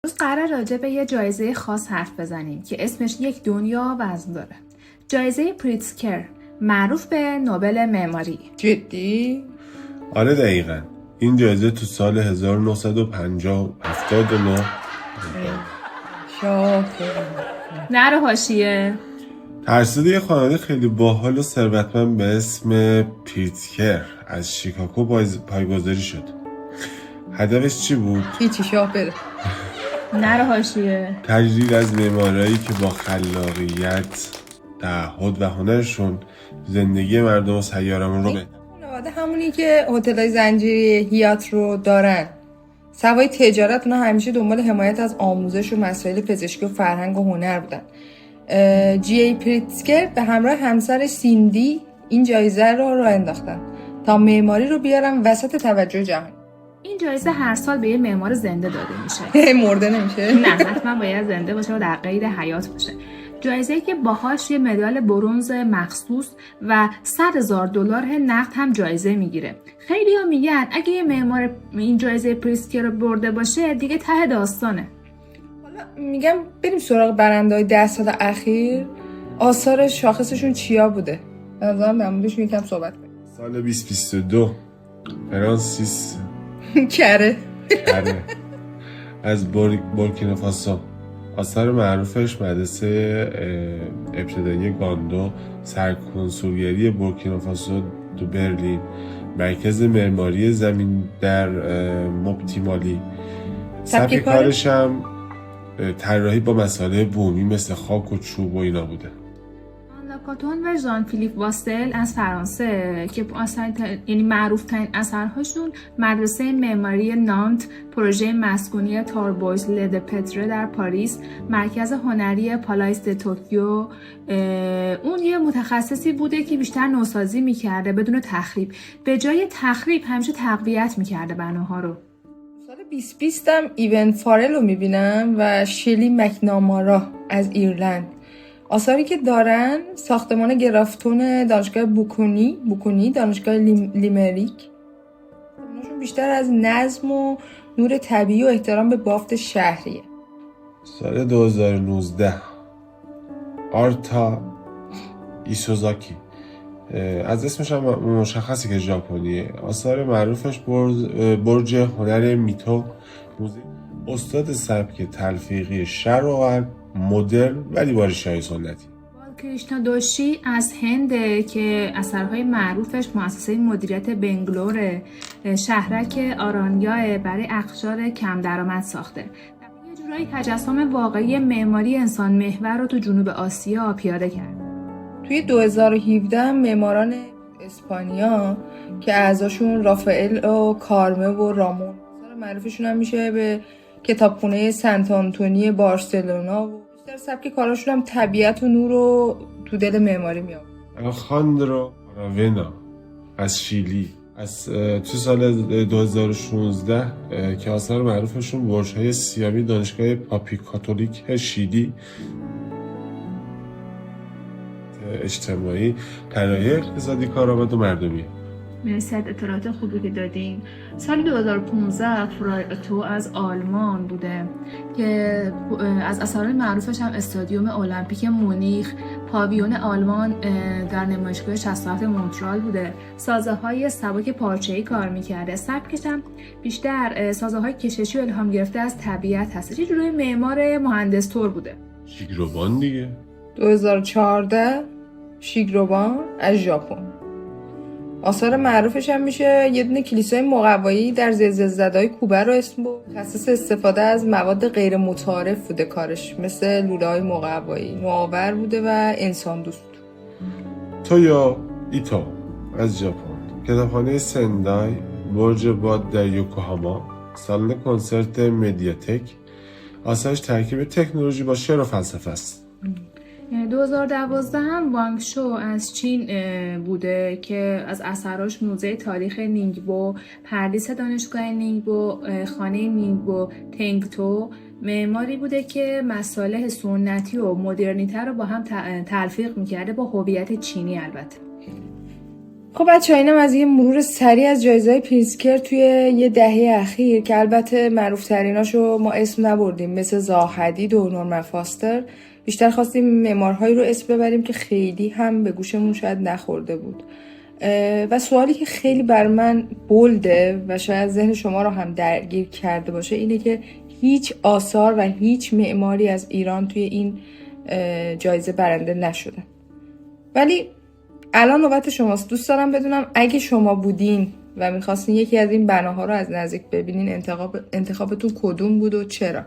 امروز قرار راجع به یه جایزه خاص حرف بزنیم که اسمش یک دنیا وزن داره. جایزه پریتزکر، معروف به نوبل معماری. جدی؟ آره دقیقاً. این جایزه تو سال 1959 شاکر. نره حاشیه. توسط یه خانواده خیلی باحال و ثروتمند به اسم پریتزکر از شیکاگو پایگذاری شد. هدفش چی بود؟ هیچی، شاه بره. نره حاشیه. تجدید از معمارایی که با خلاقیت، تعهد و هنرشون زندگی مردم و سیارمون رو بهتر. خانواده همونی که هتل‌های زنجیره هیات رو دارن. سوای تجارت اونا همیشه دنبال حمایت از آموزش و مسائل پزشکی و فرهنگ و هنر بودن. جی ای پریتزکر به همراه همسر سیندی این جایزه رو انداختن تا معماری رو بیارن وسط توجه جهان. این جایزه هر سال به یه معمار زنده داده میشه. مرده نمیشه؟ نه، حتما باید زنده باشه و در قید حیات باشه. جایزه‌ای که باهاش یه مدال برنز مخصوص و $100,000 نقد هم جایزه میگیره. خیلی‌ها میگن اگه یه معمار این جایزه پریتزکر رو برده باشه دیگه ته داستانه. حالا میگم بریم سراغ برنده‌های 10 سال اخیر. آثار شاخصشون چیا بوده؟ نظرم در موردش یکم صحبت کنیم. سال 2022 فرانسیس کره از بورکینافاسو. آثار معروفش مدرسه ابتدایی گاندو، سرکنسولگری بورکینافاسو تو برلین، مرکز معماری زمین در مپتیمالی. سبک کارش هم طراحی با مسائل بومی مثل خاک و چوب و اینا بوده. لاکاتون و ژان فیلیپ واستل از فرانسه که یعنی معروف ترین اثرهاشون مدرسه معماری نانت، پروژه مسکونی تاربویز لد پتره در پاریس، مرکز هنری پالایس د توکیو. اون یه متخصصی بوده که بیشتر نوسازی میکرده بدون تخریب، به جای تخریب همیشه تقویت میکرده بناها رو. سال 2020 هم ایون فارل رو میبینم و شلی مکنامارا از ایرلند. آثاری که دارن ساختمان گرافتون دانشگاه بوکونی دانشگاه لیمریک. اوناشون بیشتر از نظم و نور طبیعی و احترام به بافت شهریه. سال 2019 آرتا ایسوزاکی، از اسمش هم مشخصی که ژاپنیه. آثار معروفش برج هنر میتو، استاد سبک تلفیقی شرق و غرب، مدرن ولی با ریشه‌های سنتی. کریشنا دوشی از هنده که اثرهای معروفش مؤسسه مدیریت بنگلور، شهرک آرانیا برای اقشار کم درآمد ساخته. یه جورایی تجسم واقعی معماری انسان محور رو تو جنوب آسیا پیاده کرد. توی 2017 معماران اسپانیا که اعضاشون رافائل و کارمه و رامون، اثر معروفشون هم میشه به کتابخونه سنت آنتونی بارسلونا و بیشتر سبک کاراشون هم طبیعت و نور رو تو دل معماری میاد. آلخاندرو راونا از شیلی، از تو سال 2016 که آثار معروفشون برج‌های سیامی دانشگاه پاپی کاتولیک شیلی، اجتماعی، طراحی اقتصادی، کارآمد و مردمی. مرسی از اطلاعات خوبی که دادین. سال 2015 فرایتو از آلمان بوده که از اثرهای معروفش هم استادیوم المپیک مونیخ، پاویون آلمان در نمایشگاه 67 مونترال بوده. سازه‌های سبک پارچه‌ای کار می‌کرده. سبکش هم بیشتر سازه‌های کششی و الهام گرفته از طبیعت هست. یه جوری معمار مهندس طور بوده. شیگروبان دیگه. 2014 شیگروبان از ژاپن. آثار معروفش هم میشه یه دونه کلیسای مقوایی در زلزله‌زده‌های کوبه رو اسم بود. مخصص استفاده از مواد غیر متعارف بوده کارش، مثل لوله‌های مقوایی، نوآور بوده و انسان دوست. تویا ایتو از ژاپن، کتابخانه سندای، برج باد در یوکوهاما، سالن کنسرت مدیاتک. آثارش ترکیب تکنولوژی با شعر و فلسفه است. 2012 هم وانگ شو از چین بوده که از اثراش موزه تاریخ نینگبو، پردیس دانشگاه نینگبو، خانه نینگبو تنگتو. معماری بوده که مصالح سنتی و مدرنیته رو با هم تلفیق میکرده با هویت چینی. البته خب بچه‌ها، اینم از یه مرور سریع از جایزه‌های پریتزکر توی یه دهه اخیر که البته معروف‌تریناشو ما اسم نبردیم، مثل زاهدید و نورمن فاستر. بیشتر خواستیم معمارهایی رو اسم ببریم که خیلی هم به گوشمون شاید نخورده بود. و سوالی که خیلی بر من بولده و شاید ذهن شما رو هم درگیر کرده باشه اینه که هیچ آثار و هیچ معماری از ایران توی این جایزه برنده نشده. ولی الان نوبت شماست. دوست دارم بدونم اگه شما بودین و میخواستین یکی از این بناها رو از نزدیک ببینین، انتخابتون کدوم بود و چرا؟